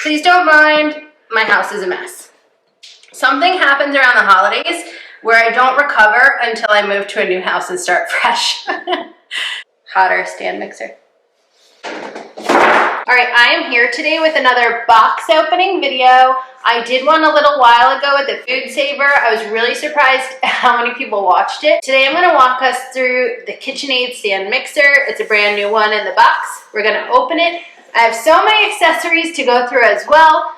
Please don't mind, my house is a mess. Something happens around the holidays where I don't recover until I move to a new house and start fresh. Hotter stand mixer. All right, I am here today with another box opening video. I did one a little while ago with the food saver. I was really surprised how many people watched it. Today I'm gonna walk us through the KitchenAid stand mixer. It's a brand new one in the box. We're gonna open it. I have so many accessories to go through as well.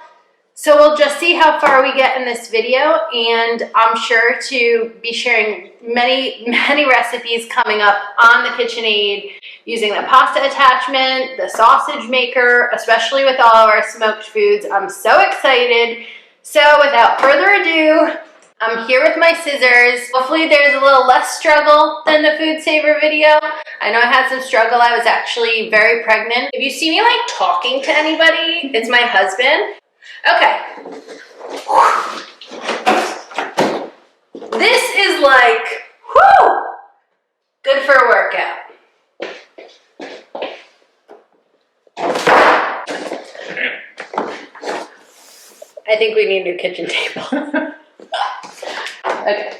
So we'll just see how far we get in this video, and I'm sure to be sharing many recipes coming up on the KitchenAid using the pasta attachment, the sausage maker, especially with all of our smoked foods. I'm so excited. So without further ado, I'm here with my scissors. Hopefully there's a little less struggle than the food saver video. I know I had some struggle. I was actually very pregnant. If you see me like talking to anybody, it's my husband. Okay. This is like, whew, good for a workout. I think we need a new kitchen table. Okay.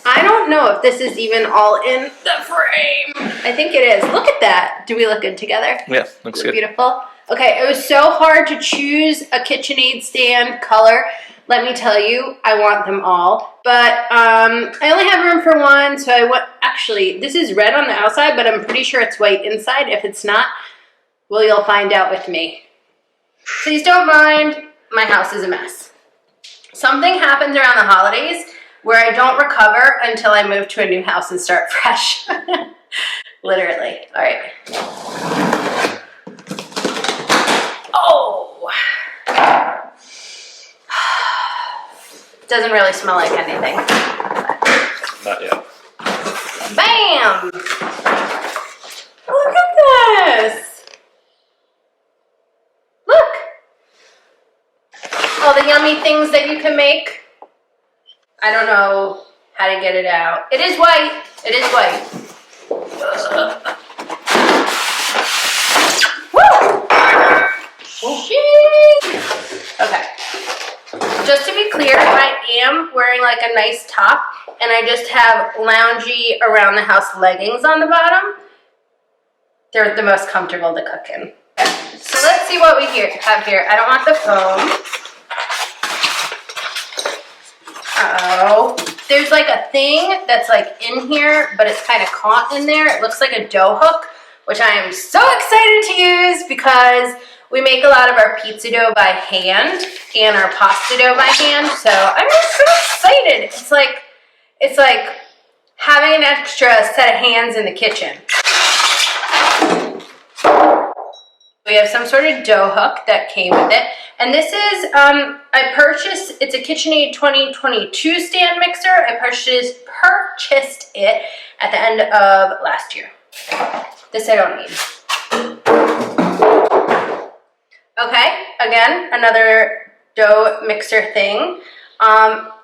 I don't know if this is even all in the frame. I think it is. Look at that. Do we look good together? Yeah, looks good. Beautiful. Okay, it was so hard to choose a KitchenAid stand color. Let me tell you, I want them all. But I only have room for one, so I went, actually, this is red on the outside, but I'm pretty sure it's white inside. If it's not, well, you'll find out with me. Please don't mind, my house is a mess. Something happens around the holidays where I don't recover until I move to a new house and start fresh. Literally. All right. Oh! Doesn't really smell like anything. Not yet. Bam! Look at this! Look! All the yummy things that you can make. I don't know how to get it out. It is white. It is white. Woo! Okay. Just to be clear, I am wearing like a nice top, and I just have loungy around the house leggings on the bottom. They're the most comfortable to cook in. Okay. So let's see what we have here. I don't want the foam. Uh-oh. There's like a thing that's like in here, but it's kind of caught in there. It looks like a dough hook, which I am so excited to use because we make a lot of our pizza dough by hand and our pasta dough by hand. So I'm just so excited. It's like having an extra set of hands in the kitchen. We have some sort of dough hook that came with it. And this is, I purchased, it's a KitchenAid 2022 stand mixer. I purchased it at the end of last year. This I don't need. Okay, again, another dough mixer thing.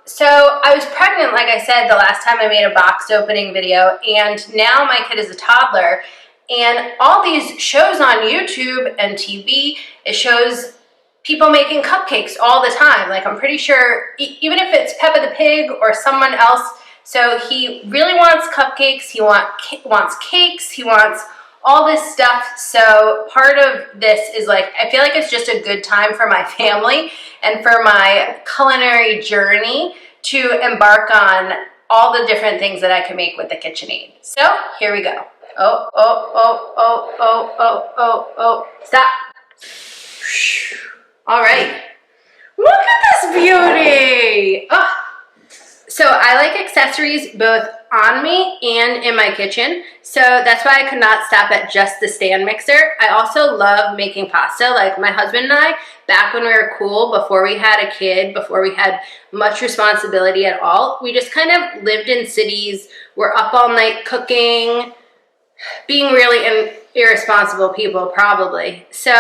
So I was pregnant, like I said, the last time I made a box opening video, and now my kid is a toddler. And all these shows on YouTube and TV, it shows people making cupcakes all the time. Like, I'm pretty sure, even if it's Peppa the Pig or someone else, so he really wants cupcakes, he wants cakes, he wants all this stuff. So part of this is like, I feel like it's just a good time for my family and for my culinary journey to embark on all the different things that I can make with the KitchenAid. So here we go. Oh, oh, oh, oh, oh, oh, oh, oh. Stop. All right. Look at this beauty. Oh. So I like accessories both on me and in my kitchen. So that's why I could not stop at just the stand mixer. I also love making pasta. Like my husband and I, back when we were cool, before we had a kid, before we had much responsibility at all, we just kind of lived in cities. We're up all night cooking, being really irresponsible people, probably. So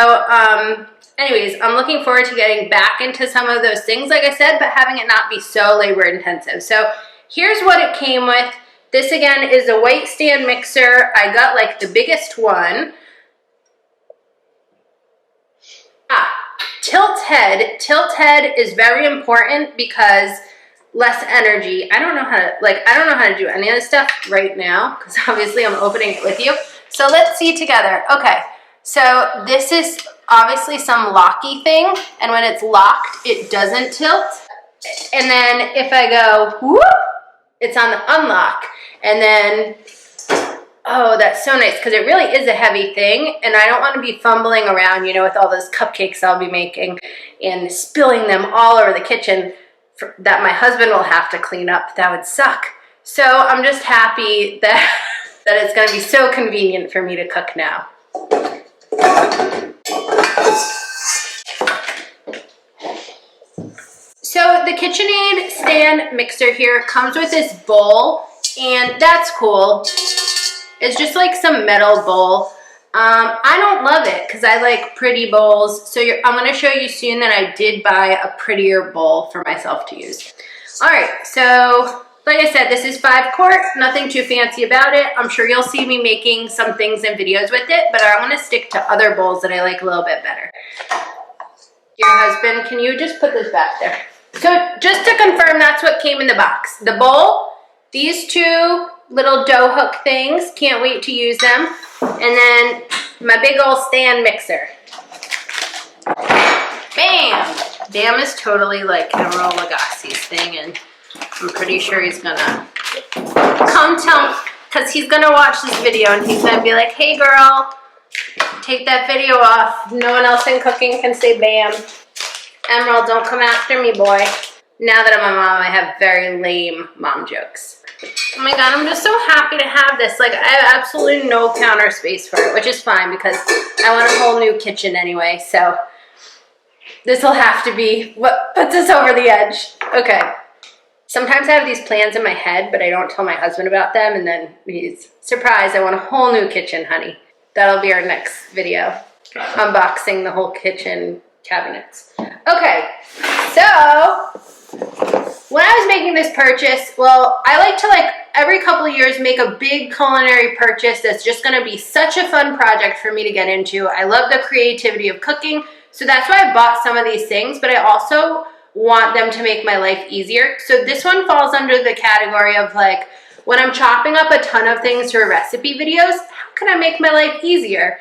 anyways, I'm looking forward to getting back into some of those things, like I said, but having it not be so labor intensive. So here's what it came with. This again is a white stand mixer. I got like the biggest one. tilt head. Tilt head is very important because less energy. I don't know how to do any of this stuff right now because obviously I'm opening it with you. So let's see together. Okay, so this is obviously some locky thing, and when it's locked, it doesn't tilt. And then if I go whoop, it's on the unlock. And then, oh, that's so nice because it really is a heavy thing, and I don't want to be fumbling around, you know, with all those cupcakes I'll be making and spilling them all over the kitchen that my husband will have to clean up. That would suck. So I'm just happy that it's going to be so convenient for me to cook now. So the KitchenAid stand mixer here comes with this bowl, and that's cool. It's just like some metal bowl. I don't love it because I like pretty bowls. So I'm going to show you soon that I did buy a prettier bowl for myself to use. All right, so like I said, this is 5 quart, nothing too fancy about it. I'm sure you'll see me making some things and videos with it, but I want to stick to other bowls that I like a little bit better. Your husband, can you just put this back there? So just to confirm, that's what came in the box. The bowl, these 2 little dough hook things, can't wait to use them, and then my big old stand mixer. Bam! Bam is totally like Emerald Lagasse's thing, and I'm pretty sure he's gonna come tell me, because he's gonna watch this video and he's gonna be like, hey girl, take that video off. No one else in cooking can say bam. Emerald, don't come after me, boy. Now that I'm a mom, I have very lame mom jokes. Oh my God, I'm just so happy to have this. Like, I have absolutely no counter space for it, which is fine because I want a whole new kitchen anyway. So this will have to be what puts us over the edge. Okay. Sometimes I have these plans in my head, but I don't tell my husband about them. And then he's surprised, I want a whole new kitchen, honey. That'll be our next video. Unboxing the whole kitchen cabinets. Okay, so when I was making this purchase, well, I like to every couple of years make a big culinary purchase that's just gonna be such a fun project for me to get into. I love the creativity of cooking, so that's why I bought some of these things, but I also want them to make my life easier. So this one falls under the category of like, when I'm chopping up a ton of things for recipe videos, how can I make my life easier?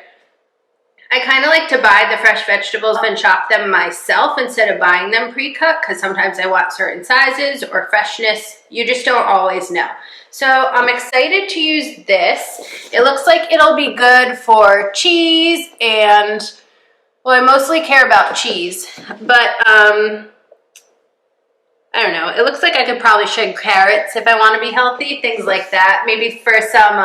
I kind of like to buy the fresh vegetables and chop them myself instead of buying them pre-cut because sometimes I want certain sizes or freshness. You just don't always know. So I'm excited to use this. It looks like it'll be good for cheese and, well, I mostly care about cheese, but I don't know. It looks like I could probably shred carrots if I want to be healthy, things like that. Maybe for some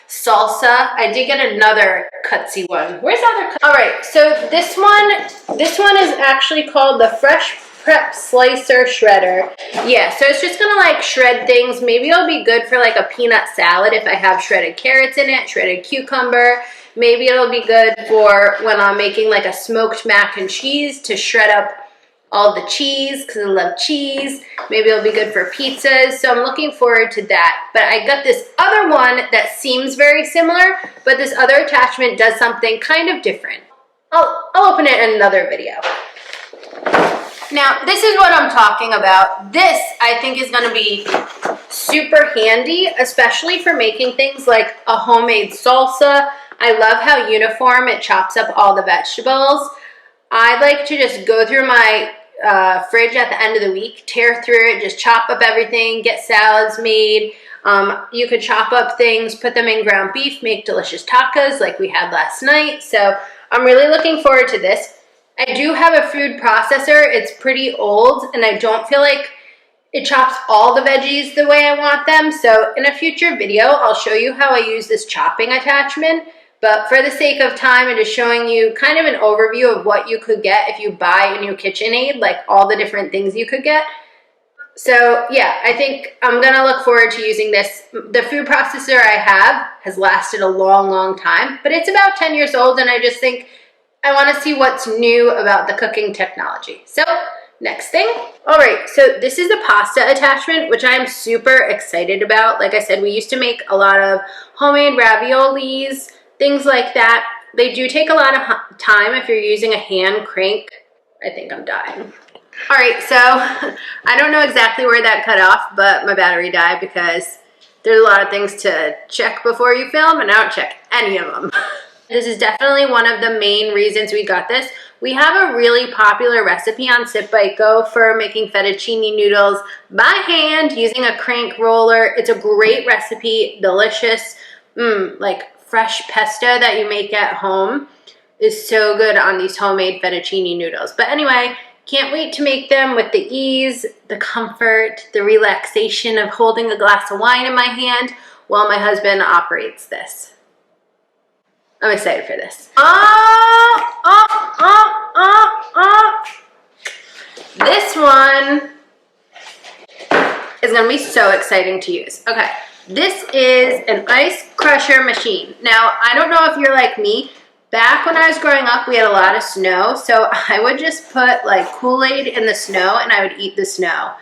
salsa. I did get another cutsy one. Where's the other? All right, so this one is actually called the Fresh Prep Slicer Shredder. Yeah, so it's just gonna like shred things. Maybe it'll be good for like a peanut salad if I have shredded carrots in it, shredded cucumber. Maybe it'll be good for when I'm making like a smoked mac and cheese to shred up all the cheese because I love cheese. Maybe it'll be good for pizzas. So I'm looking forward to that. But I got this other one that seems very similar, but this other attachment does something kind of different. I'll open it in another video. Now, this is what I'm talking about. This, I think, is gonna be super handy, especially for making things like a homemade salsa. I love how uniform it chops up all the vegetables. I like to just go through my fridge at the end of the week, tear through it, just chop up everything, get salads made. You could chop up things, put them in ground beef, make delicious tacos like we had last night. So I'm really looking forward to this. I do have a food processor. It's pretty old and I don't feel like it chops all the veggies the way I want them. So in a future video, I'll show you how I use this chopping attachment. But for the sake of time and just showing you kind of an overview of what you could get if you buy a new KitchenAid, like all the different things you could get. So yeah, I think I'm gonna look forward to using this. The food processor I have has lasted a long, long time, but it's about 10 years old and I just think I wanna see what's new about the cooking technology. So next thing. All right, so this is the pasta attachment, which I'm super excited about. Like I said, we used to make a lot of homemade raviolis, things like that. They do take a lot of time if you're using a hand crank I think I'm dying. All right, so I don't know exactly where that cut off, but my battery died because there's a lot of things to check before you film, and I don't check any of them. This is definitely one of the main reasons we got this. We have a really popular recipe on Sit Bite Go for making fettuccine noodles by hand using a crank roller. It's a great recipe, delicious, like fresh pesto that you make at home is so good on these homemade fettuccine noodles. But anyway, can't wait to make them with the ease, the comfort, the relaxation of holding a glass of wine in my hand while my husband operates this. I'm excited for this. This one is gonna be so exciting to use. Okay, this is an ice crusher machine. Now, I don't know if you're like me. Back when I was growing up, we had a lot of snow, so I would just put like Kool-Aid in the snow and I would eat the snow.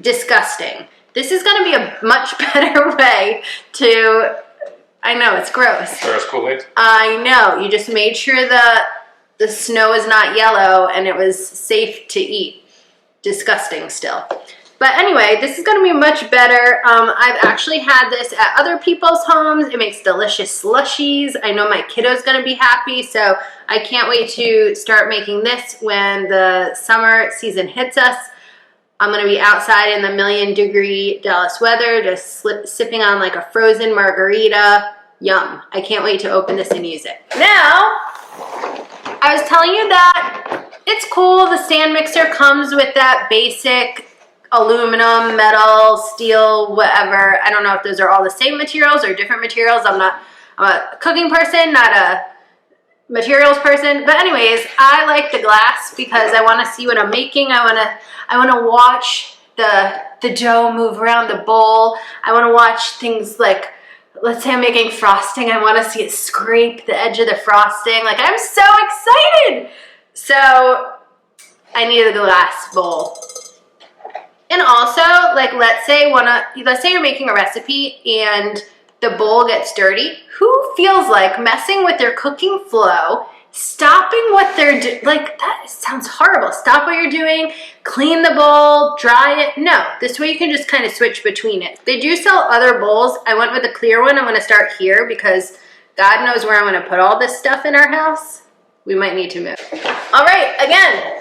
Disgusting. This is gonna be a much better way to, I know, it's gross. There's Kool-Aid? I know, you just made sure the snow is not yellow and it was safe to eat. Disgusting still. But anyway, this is gonna be much better. I've actually had this at other people's homes. It makes delicious slushies. I know my kiddo's gonna be happy, so I can't wait to start making this when the summer season hits us. I'm gonna be outside in the 1,000,000-degree Dallas weather, just sipping on like a frozen margarita. Yum. I can't wait to open this and use it. Now, I was telling you that it's cool. The stand mixer comes with that basic aluminum, metal, steel, whatever. I don't know if those are all the same materials or different materials. I'm a cooking person, not a materials person. But anyways, I like the glass because I want to see what I'm making. I want to watch the dough move around the bowl. I want to watch things like, let's say I'm making frosting. I want to see it scrape the edge of the frosting. Like, I'm so excited. So I need a glass bowl. And also, like, let's say you're making a recipe and the bowl gets dirty. Who feels like messing with their cooking flow, stopping what they're doing? Like, that sounds horrible. Stop what you're doing, clean the bowl, dry it. No, this way you can just kind of switch between it. They do sell other bowls. I went with a clear one. I'm going to start here because God knows where I'm going to put all this stuff in our house. We might need to move. All right, again.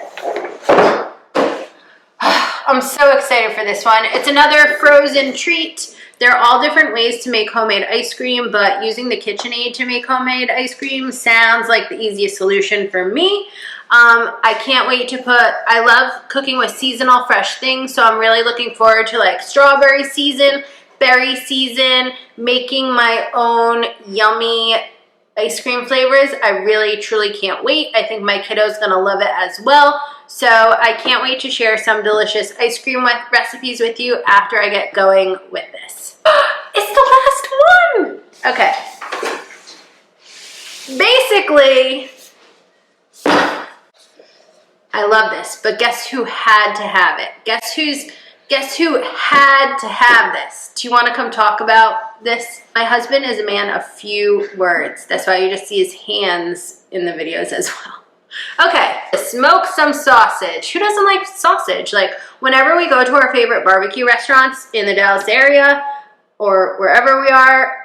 I'm so excited for this one. It's another frozen treat. There are all different ways to make homemade ice cream, but using the KitchenAid to make homemade ice cream sounds like the easiest solution for me. I can't wait to I love cooking with seasonal fresh things, so I'm really looking forward to like strawberry season, berry season, making my own yummy ice cream flavors. I really, truly can't wait. I think my kiddo's gonna love it as well. So I can't wait to share some delicious ice cream recipes with you after I get going with this. It's the last one! Okay. Basically, I love this, but guess who had to have it? Guess who had to have this? Do you want to come talk about this? My husband is a man of few words. That's why you just see his hands in the videos as well. Okay, smoke some sausage. Who doesn't like sausage? Like, whenever we go to our favorite barbecue restaurants in the Dallas area or wherever we are,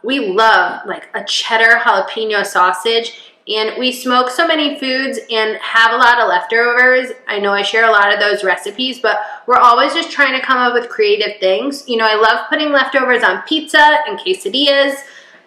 we love like a cheddar jalapeno sausage. And we smoke so many foods and have a lot of leftovers. I know I share a lot of those recipes, but we're always just trying to come up with creative things. You know, I love putting leftovers on pizza and quesadillas,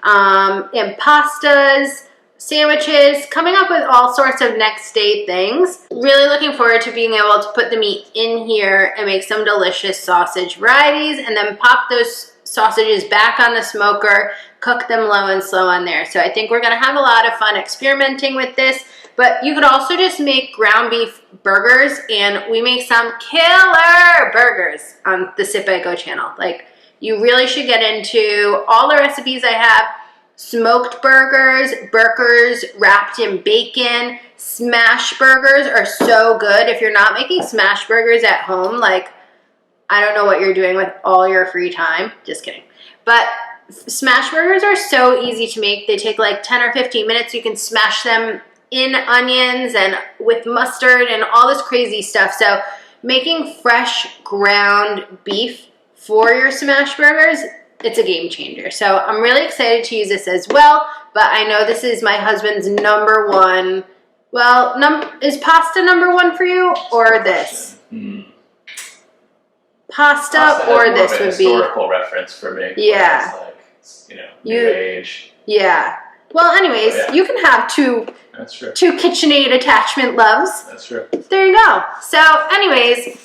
and pastas, sandwiches, coming up with all sorts of next day things. Really looking forward to being able to put the meat in here and make some delicious sausage varieties and then pop those sausages back on the smoker, cook them low and slow on there. So I think we're gonna have a lot of fun experimenting with this, but you could also just make ground beef burgers, and we make some killer burgers on the Sit Bite Go channel. Like, you really should get into all the recipes I have. Smoked burgers, burgers wrapped in bacon, smash burgers are so good. If you're not making smash burgers at home, like, I don't know what you're doing with all your free time. Just kidding. But smash burgers are so easy to make. They take like 10 or 15 minutes. You can smash them in onions and with mustard and all this crazy stuff. So making fresh ground beef for your smash burgers, it's a game changer. So I'm really excited to use this as well, but I know this is my husband's number one. Well, is pasta number one for you or this? Pasta or this would be historical reference for me. Yeah. It's like, new age. Yeah. Well, anyways, you can have two KitchenAid attachment loves. That's true. There you go. So, anyways,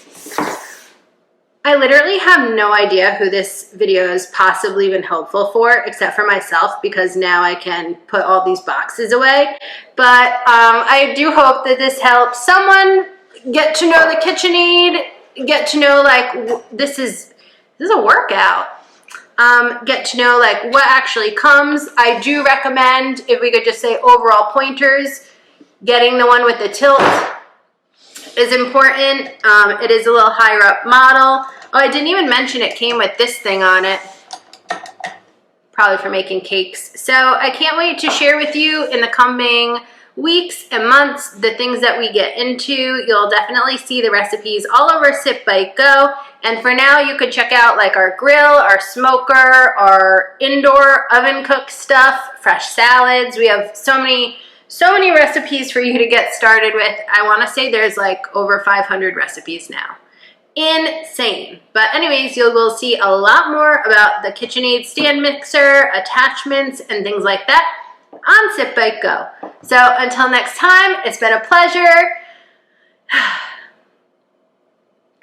I literally have no idea who this video has possibly been helpful for, except for myself, because now I can put all these boxes away. But I do hope that this helps someone get to know the KitchenAid, get to know like this is a workout. Get to know like what actually comes. I do recommend, if we could just say overall pointers, getting the one with the tilt is important. It is a little higher up model. Oh, I didn't even mention it came with this thing on it, probably for making cakes. So I can't wait to share with you in the coming weeks and months the things that we get into. You'll definitely see the recipes all over Sip Bite Go. And for now, you could check out like our grill, our smoker, our indoor oven cooked stuff, fresh salads. We have so many recipes for you to get started with. I want to say there's like over 500 recipes now. Insane. But anyways, you will see a lot more about the KitchenAid stand mixer, attachments, and things like that on Sip Bite Go. So until next time, it's been a pleasure.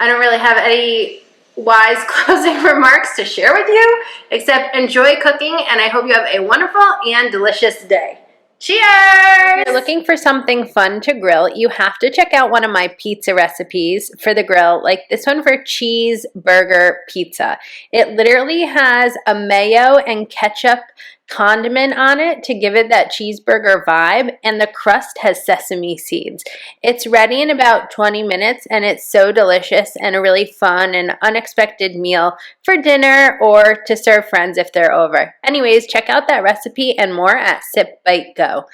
I don't really have any wise closing remarks to share with you, except enjoy cooking, and I hope you have a wonderful and delicious day. Cheers! If you're looking for something fun to grill, you have to check out one of my pizza recipes for the grill, like this one for cheeseburger pizza. It literally has a mayo and ketchup condiment on it to give it that cheeseburger vibe, and the crust has sesame seeds. It's ready in about 20 minutes, and it's so delicious and a really fun and unexpected meal for dinner or to serve friends if they're over. Anyways, check out that recipe and more at Sip Bite Go.